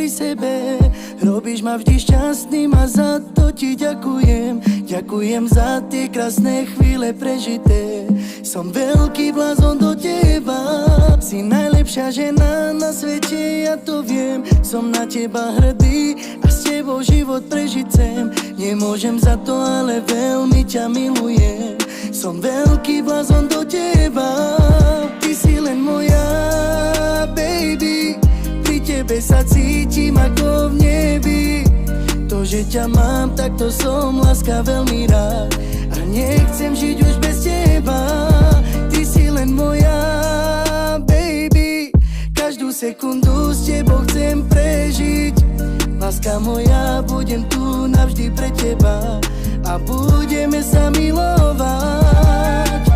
pri sebe. Robíš ma vždy šťastným a za to ti ďakujem. Ďakujem za tie krásne chvíle prežité. Som veľký blázon do teba. Si najlepšia žena na svete, ja to viem. Som na teba hrdý a s tebou život prežiť chcem. Nemôžem za to, ale veľmi ťa milujem. Som veľký blázon do teba. Ty si len moja, baby. Pri tebe sa cítim ako v nebi. To, že ťa mám, tak to som láska veľmi rád. A nechcem žiť už bez teba. Ty si len moja, baby. Každú sekundu s tebou chcem prežiť. Láska moja, budem tu navždy pre teba. A budeme sa milovať.